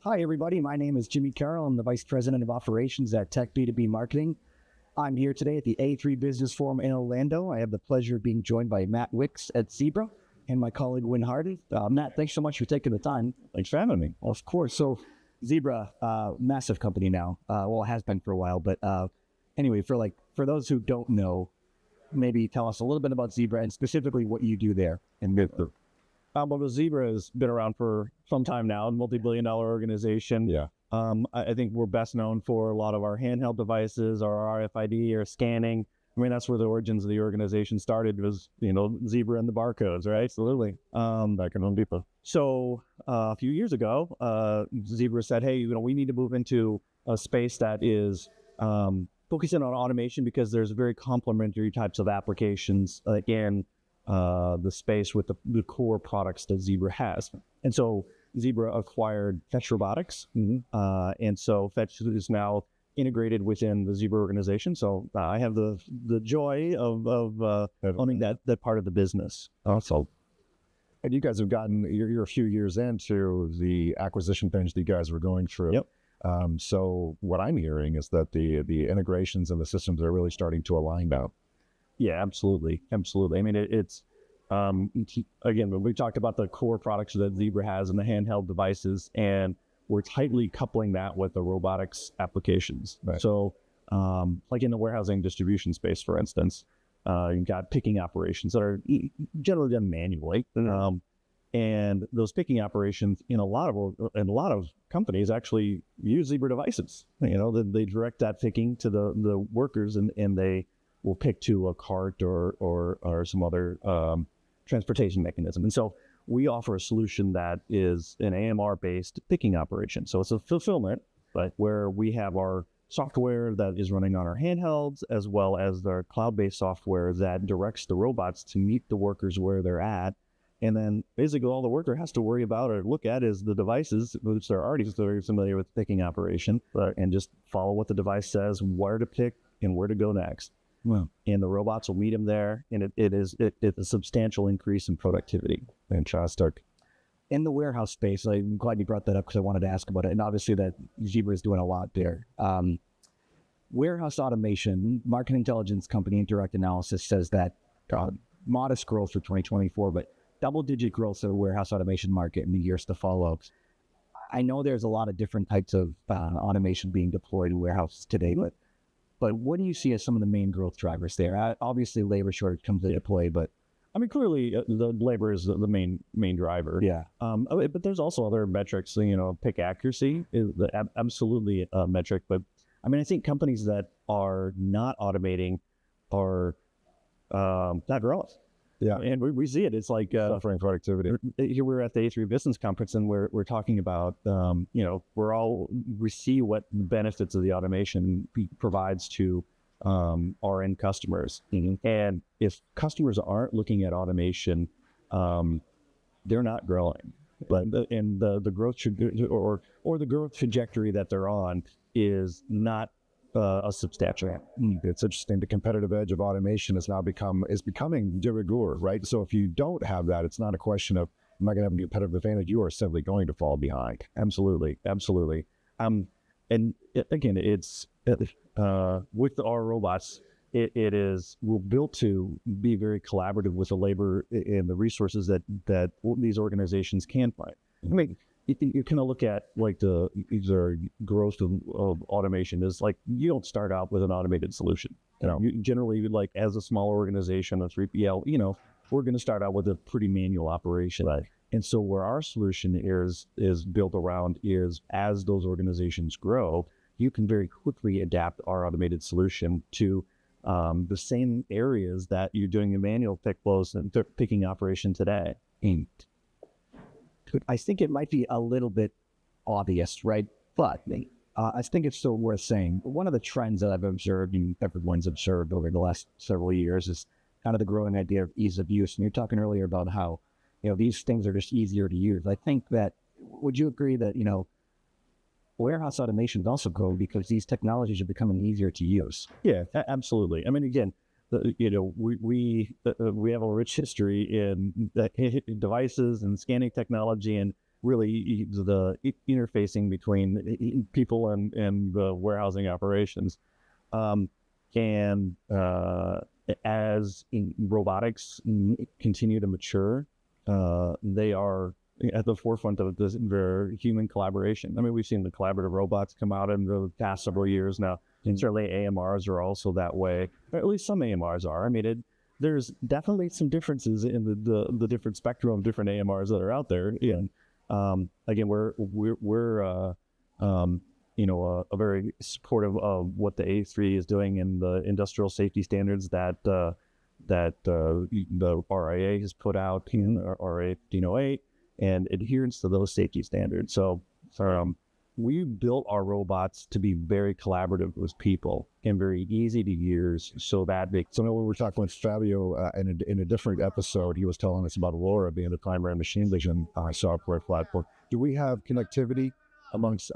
Hi, everybody. My name is Jimmy Carroll. I'm the Vice President of Operations at Tech B2B Marketing. I'm here today at the A3 Business Forum in Orlando. I have the pleasure of being joined by Matt Wicks at Zebra and my colleague, Winn Hardin. Matt, thanks so much for taking the time. Thanks for having me. Well, of course. So Zebra, massive company now. Well, it has been for a while. But anyway, for those who don't know, maybe tell us a little bit about Zebra and specifically what you do there. Well, Zebra has been around for some time now, a multi-billion-dollar organization. Yeah. I think we're best known for a lot of our handheld devices, our RFID, or scanning. I mean, that's where the origins of the organization started, was, Zebra and the barcodes, right? Absolutely. Back in Home Depot. So a few years ago, Zebra said, hey, we need to move into a space that is focusing on automation, because there's very complementary types of applications in the space with the core products that Zebra has. And so Zebra acquired Fetch Robotics. And so Fetch is now integrated within the Zebra organization. So I have the joy of owning that part of the business. Awesome. And you guys have you're a few years into the acquisition binge that you guys were going through. Yep. So what I'm hearing is that the integrations and the systems are really starting to align now. Yeah, absolutely. Absolutely. I mean, it's, again, when we talked about the core products that Zebra has and the handheld devices, and we're tightly coupling that with the robotics applications. Right. So, like in the warehousing distribution space, for instance, you've got picking operations that are generally done manually. And those picking operations in a lot of companies actually use Zebra devices. They direct that picking to the workers, and they will pick to a cart or some other transportation mechanism. And so we offer a solution that is an AMR-based picking operation. So it's a fulfillment, but where we have our software that is running on our handhelds, as well as our cloud-based software that directs the robots to meet the workers where they're at. And then basically all the worker has to worry about or look at is the devices, which they're already very familiar with the picking operation, and just follow what the device says, where to pick and where to go next. Wow. And the robots will meet them there, and it's a substantial increase in productivity. Fantastic. In the warehouse space, I'm glad you brought that up because I wanted to ask about it. And obviously that Zebra is doing a lot there. Warehouse automation, market intelligence company Indirect Analysis says that modest growth for 2024, but double-digit growth of the warehouse automation market in the years to follow. I know there's a lot of different types of automation being deployed in warehouses today, but what do you see as some of the main growth drivers there? Obviously, labor shortage comes into play, but I mean, clearly the labor is the main driver. Yeah. But there's also other metrics. Pick accuracy is absolutely a metric. But I mean, I think companies that are not automating are not growing. Yeah. And we see it. It's like suffering productivity. Here we're at the A3 Business Conference, and we're talking about, we see what the benefits of the automation provides to our end customers. Mm-hmm. And if customers aren't looking at automation, they're not growing. But the growth or the growth trajectory that they're on is not a substantial. It's interesting. The competitive edge of automation is becoming de rigueur, right? So if you don't have that, it's not a question of, am I going to have a competitive advantage? You are simply going to fall behind. Absolutely. And again, it's with our robots, we're built to be very collaborative with the labor and the resources that these organizations can find. I mean, you kind of look at like the growth of automation is like, you don't start out with an automated solution. You generally, like as a small organization, a 3PL, we're going to start out with a pretty manual operation. Right. And so where our solution is built around is, as those organizations grow, you can very quickly adapt our automated solution to the same areas that you're doing a manual pick flows and picking operation today. I think it might be a little bit obvious, right? But I think it's still worth saying. One of the trends that I've observed and everyone's observed over the last several years is kind of the growing idea of ease of use. And you're talking earlier about how, these things are just easier to use. I think that, would you agree that, warehouse automation is also growing because these technologies are becoming easier to use? Yeah, absolutely. I mean, again, we have a rich history in devices and scanning technology, and really the interfacing between people and the warehousing operations. And as robotics continue to mature, they are at the forefront of this their human collaboration. I mean, we've seen the collaborative robots come out in the past several years now, and certainly AMRs are also that way, or at least some AMRs are. I mean, there's definitely some differences in the different spectrum of different AMRs that are out there. And again, we're a very supportive of what the A3 is doing in the industrial safety standards that the RIA has put out in RA 1508 and adherence to those safety standards. So we built our robots to be very collaborative with people and very easy to use, so that so when we were talking with Fabio in a different episode, he was telling us about Aurora being the primary machine vision software platform. Do we have connectivity amongst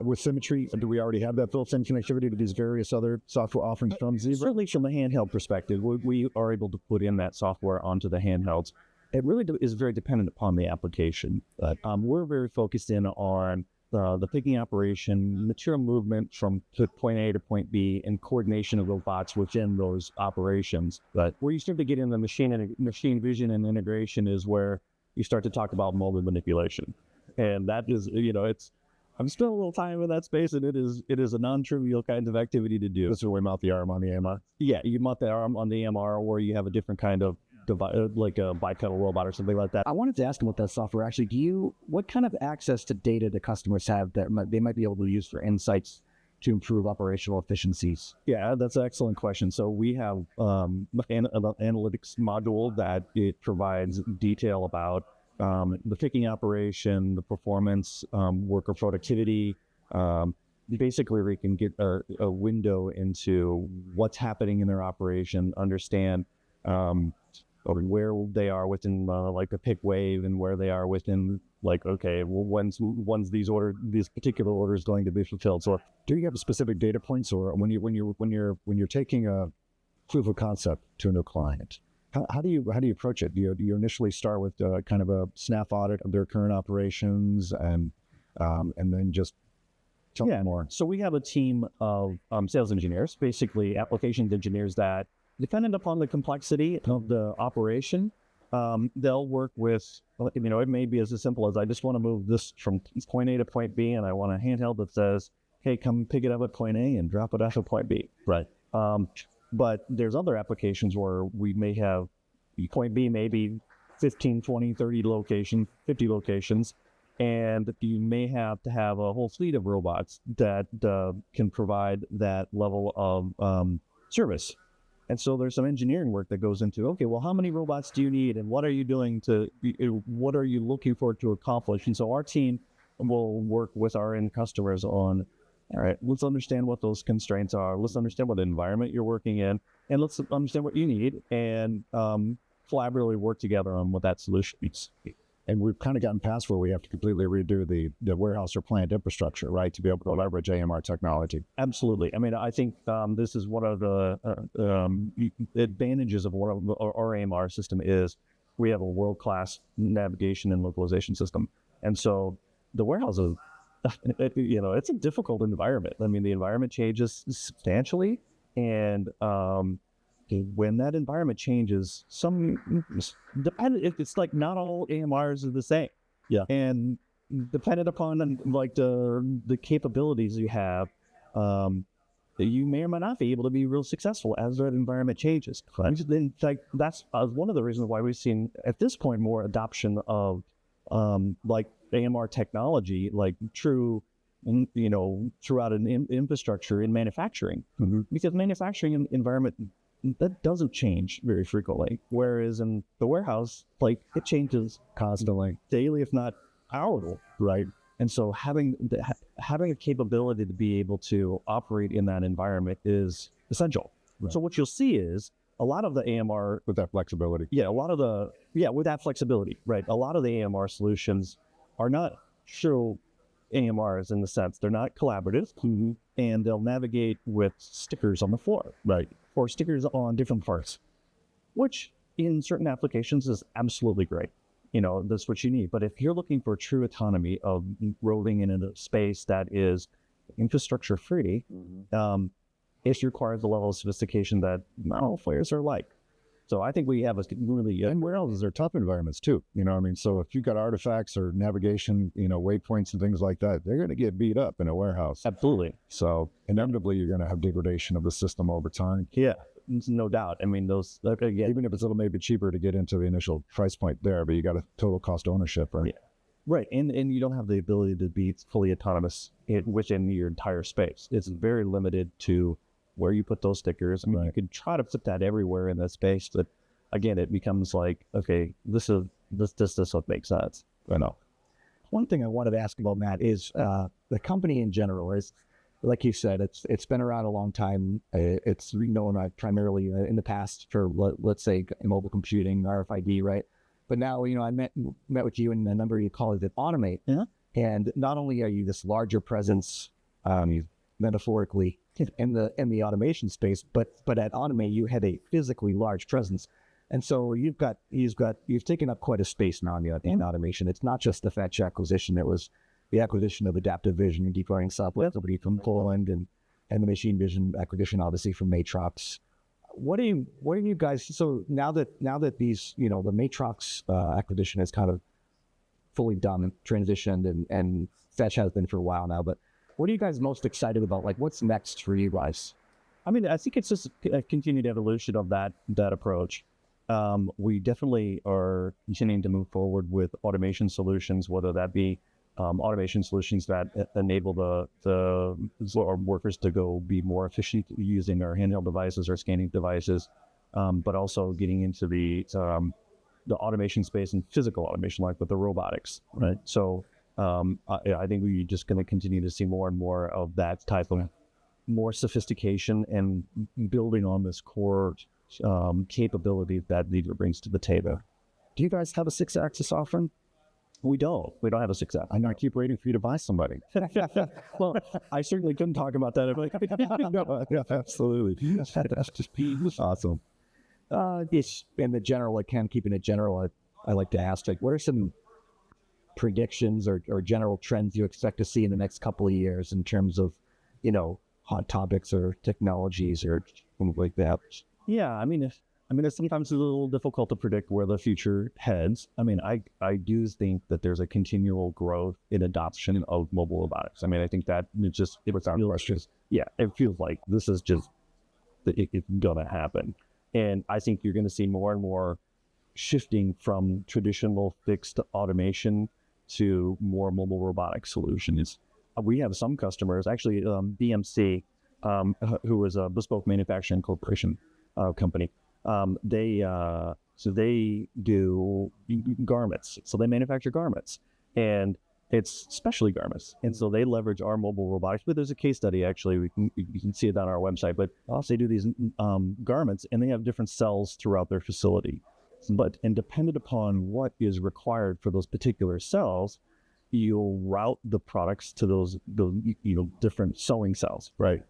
with Symmetry? Do we already have that built-in connectivity to these various other software offerings from Zebra? Certainly from the handheld perspective, we are able to put in that software onto the handhelds. It really is very dependent upon the application. We're very focused in on the picking operation, material movement from point A to point B, and coordination of robots within those operations. But where you start to get in the machine vision and integration is where you start to talk about mobile manipulation. And that is, I'm spending a little time in that space, and it is a non-trivial kind of activity to do. This is where we mount the arm on the AMR? Yeah, you mount the arm on the AMR, or you have a different kind of like a bipedal robot or something like that. I wanted to ask about that software. Actually, what kind of access to data do customers have that they might be able to use for insights to improve operational efficiencies? Yeah, that's an excellent question. So we have an analytics module that it provides detail about the picking operation, the performance, worker productivity. Basically, we can get a window into what's happening in their operation, understand where they are within like the pick wave, and where they are within when's these particular orders going to be fulfilled. So, do you have specific data points, or when you're taking a proof of concept to a new client? How do you approach it? Do you initially start with kind of a snap audit of their current operations, and then just tell me more? So we have a team of sales engineers, basically applications engineers, that, dependent upon the complexity of the operation, they'll work with, it may be as simple as, I just want to move this from point A to point B, and I want a handheld that says, hey, come pick it up at point A and drop it off at point B. Right. But there's other applications where we may have point B, maybe 15, 20, 30 locations, 50 locations, and you may have to have a whole fleet of robots that can provide that level of service. And so there's some engineering work that goes into, okay, well, how many robots do you need, and what are you doing what are you looking for to accomplish? And so our team will work with our end customers on, all right, let's understand what those constraints are. Let's understand what environment you're working in, and let's understand what you need, and collaboratively work together on what that solution is. And we've kind of gotten past where we have to completely redo the warehouse or plant infrastructure, right, to be able to leverage AMR technology. Absolutely. I mean, I think this is one of the advantages of what our AMR system is. We have a world-class navigation and localization system. And so the warehouse is, it's a difficult environment. I mean, the environment changes substantially, and when that environment changes, it's like not all AMRs are the same. Yeah. And dependent upon like the capabilities you have, you may or may not be able to be real successful as that environment changes. In fact, that's one of the reasons why we've seen at this point more adoption of like AMR technology, like true, throughout an infrastructure in manufacturing, because manufacturing environment, that doesn't change very frequently. Whereas in the warehouse, like, it changes constantly, daily, if not hourly. Right. And so having a capability to be able to operate in that environment is essential. Right. So what you'll see is a lot of the AMR with that flexibility. With that flexibility, right? A lot of the AMR solutions are not true AMRs in the sense they're not collaborative, and they'll navigate with stickers on the floor, right, or stickers on different parts, which in certain applications is absolutely great. that's what you need. But if you're looking for true autonomy of rolling in a space that is infrastructure free, it requires a level of sophistication that not all players are like. So I think we have a really And warehouses are tough environments too. So if you've got artifacts or navigation, waypoints and things like that, they're going to get beat up in a warehouse. absolutely, So inevitably, you're going to have degradation of the system over time. yeah, no doubt. I mean, those again, Even if it's a little maybe cheaper to get into the initial price point there, but you got a total cost ownership, right? Yeah. Right, and you don't have the ability to be fully autonomous within your entire space. It's very limited to where you put those stickers. I mean, you could try to put that everywhere in that space, but again, it becomes like, okay, this what makes sense. I know. One thing I wanted to ask about, Matt, is the company in general is, like you said, it's been around a long time. It's known primarily in the past for, let's say, mobile computing, RFID, right? But now, I met with you and a number of your colleagues at Automate. Yeah. And not only are you this larger presence, metaphorically, in the automation space, but at Automate you had a physically large presence, and so you've taken up quite a space now in automation. It's not just the Fetch acquisition; it was the acquisition of Adaptive Vision and deep learning software company from Poland, and the machine vision acquisition obviously from Matrox. What are you guys? So now that these the Matrox acquisition is kind of fully done and transitioned, and Fetch has been for a while now, but what are you guys most excited about? Like, what's next for you guys? I mean, I think it's just a continued evolution of that approach. We definitely are continuing to move forward with automation solutions, whether that be automation solutions that enable our workers to go be more efficient using our handheld devices or scanning devices, but also getting into the automation space and physical automation, like with the robotics, right? So I think we're just going to continue to see more and more of that type of more sophistication and building on this core capability that Zebra brings to the table. Do you guys have a 6-axis offering? We don't have a 6-axis. I know. I keep waiting for you to buy somebody. Well, I certainly couldn't talk about that. No, yeah, absolutely. That's just awesome. Yes, in the general, keeping it general, I like to ask, like, what are some predictions or general trends you expect to see in the next couple of years in terms of, hot topics or technologies or things like that? Yeah, I mean, it's sometimes a little difficult to predict where the future heads. I mean, I do think that there's a continual growth in adoption of mobile robotics. I mean, I think that it feels like this is just it's gonna happen, and I think you're going to see more and more shifting from traditional fixed automation to more mobile robotic solutions. We have some customers, actually, BMC, who is a bespoke manufacturing corporation company. They do garments, so they manufacture garments, and it's specialty garments, and so they leverage our mobile robotics. But there's a case study, actually, you can see it on our website. But also they do these garments, and they have different cells throughout their facility. And dependent upon what is required for those particular cells, you'll route the products to those different sewing cells, right?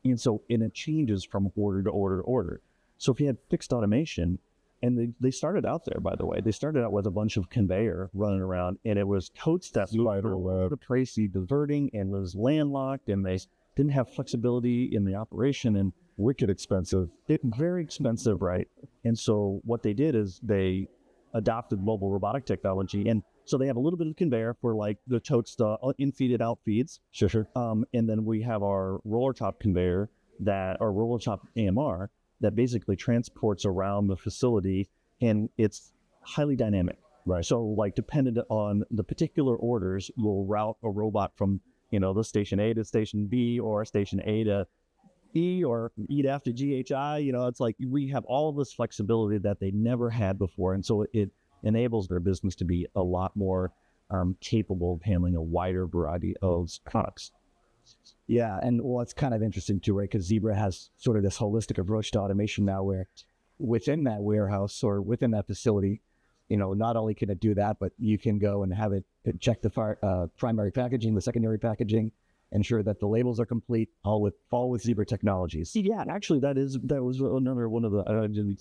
And it changes from order to order to order. So if you had fixed automation, and they started out there, by the way, they started out with a bunch of conveyor running around, and it was totes that the crazy diverting and was landlocked, and they didn't have flexibility in the operation, and wicked expensive. Very expensive, right? And so what they did is they adopted mobile robotic technology, and so they have a little bit of conveyor for like the totes, the in-feeded out feeds. Sure. And then we have our roller top conveyor our roller top AMR that basically transports around the facility, and it's highly dynamic. Right. So like dependent on the particular orders, we'll route a robot from, the station A to station B, or station A to E, or E after GHI. It's like we have all this flexibility that they never had before. And so it enables their business to be a lot more capable of handling a wider variety of products. Yeah, and it's kind of interesting too, right? Because Zebra has sort of this holistic approach to automation now, where within that warehouse or within that facility, not only can it do that, but you can go and have it check the primary packaging, the secondary packaging, ensure that the labels are complete, all with Zebra technologies. Yeah, actually, that was another one of the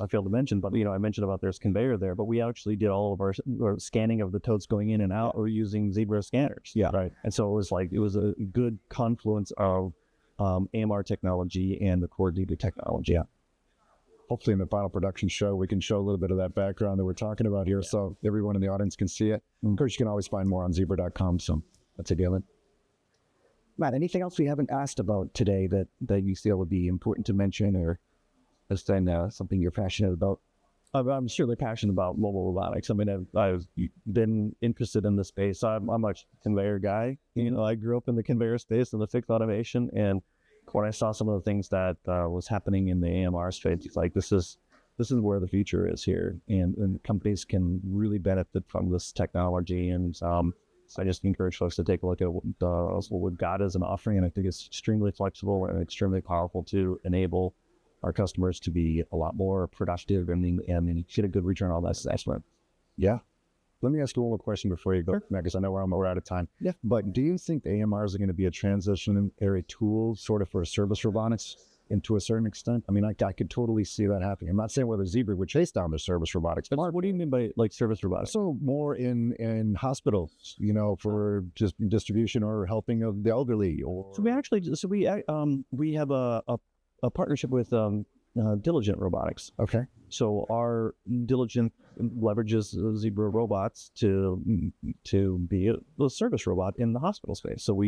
I failed to mention, but I mentioned about there's conveyor there, but we actually did all of our scanning of the totes going in and out. We're using Zebra scanners. Yeah, right. And so it was a good confluence of AMR technology and the core Zebra technology. Yeah. Hopefully, in the final production show, we can show a little bit of that background that we're talking about here, so everyone in the audience can see it. Of course, you can always find more on zebra.com. So that's a given. Matt, anything else we haven't asked about today that you feel would be important to mention, or something you're passionate about? I'm certainly passionate about mobile robotics. I mean, I've been interested in the space. I'm a conveyor guy. I grew up in the conveyor space and the fixed automation, and when I saw some of the things that was happening in the AMR space, it's like this is where the future is here, and companies can really benefit from this technology. And I just encourage folks to take a look at what we've got as an offering, and I think it's extremely flexible and extremely powerful to enable our customers to be a lot more productive and get a good return on that investment. Yeah. Let me ask you one more question before you go, Matt, because I know we're out of time. Yeah. But do you think the AMRs are going to be a transitionary tool sort of for service robotics to a certain extent? I mean, I could totally see that happening. I'm not saying whether Zebra would chase down the service robotics. But Mark, what do you mean by service robotics? So more in hospitals, for just distribution or helping of the elderly. Or We have a partnership with Diligent Robotics. Okay. So our Diligent leverages Zebra robots to be a service robot in the hospital space. So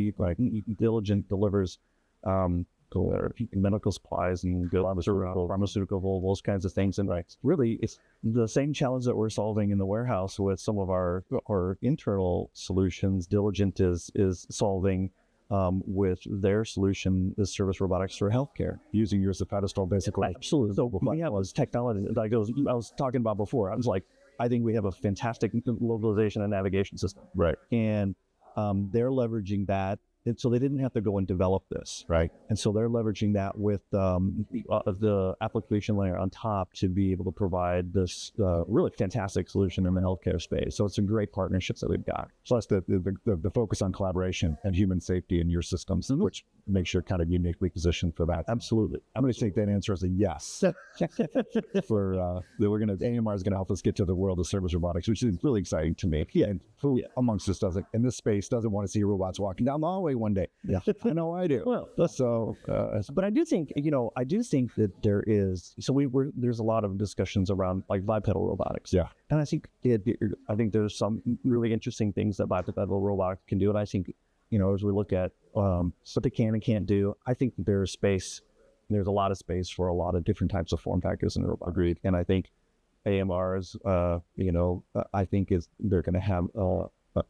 Diligent delivers medical supplies and pharmaceutical, those kinds of things. And really, it's the same challenge that we're solving in the warehouse with some of our internal solutions. Diligent is solving with their solution, the service robotics for healthcare, using you as a pedestal, basically. Absolutely. So we have this technology like I was talking about before. I was like, I think we have a fantastic localization and navigation system. Right. And they're leveraging that. And so they didn't have to go and develop this. Right. And so they're leveraging that with the application layer on top to be able to provide this really fantastic solution in the healthcare space. So it's a great partnership that we've got. Plus the focus on collaboration and human safety in your systems, which makes you kind of uniquely positioned for that. Absolutely. I'm going to take that answer as a yes. AMR is going to help us get to the world of service robotics, which is really exciting to me. Yeah. Who amongst us in this space doesn't want to see robots walking down the hallway one day? Yeah. I know I do. Well, so, but I do think that there is, there's a lot of discussions around like bipedal robotics. Yeah. And I think there's some really interesting things that bipedal robotics can do. And I think, as we look at what they can and can't do, I think that there's a lot of space for a lot of different types of form factors in the robot. Agreed. And I think AMRs, I think they're going to have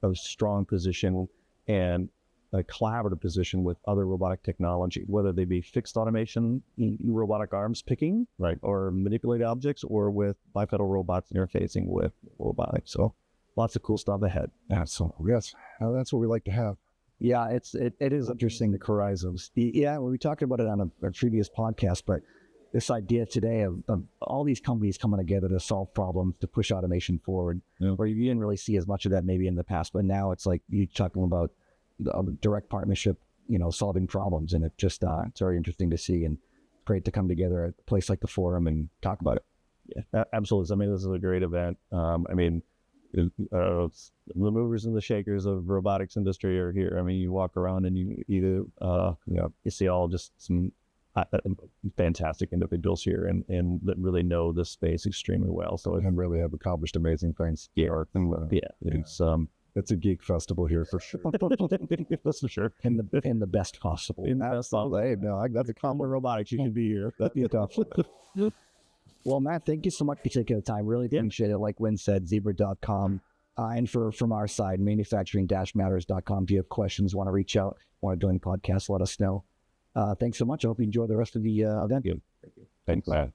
a strong position and a collaborative position with other robotic technology, whether they be fixed automation, robotic arms picking, right, or manipulate objects, or with bipedal robots interfacing with robotics. So lots of cool stuff ahead. Absolutely. Yes. That's what we like to have. Yeah, it is interesting, the horizons. Yeah, we talked about it on a previous podcast, but this idea today of all these companies coming together to solve problems, to push automation forward, where you didn't really see as much of that maybe in the past, but now it's like you're talking about direct partnership, solving problems, and it's very interesting to see and great to come together at a place like the Forum and talk about it. Yeah, absolutely. I mean, this is a great event. The movers and the shakers of robotics industry are here. I mean, you walk around and you see all just some fantastic individuals here and that really know this space extremely well. So and really have accomplished amazing things. It's a geek festival here for sure. That's for sure. In the best possible. Hey, no, that's a compliment. Robotics. You can be here. That'd be a tough. Well, Matt, thank you so much for taking the time. Really appreciate it. Like Winn said, zebra.com. And from our side, manufacturing-matters.com. If you have questions, want to reach out, want to join the podcast, let us know. Thanks so much. I hope you enjoy the rest of the event. Thank you. Thanks, Matt.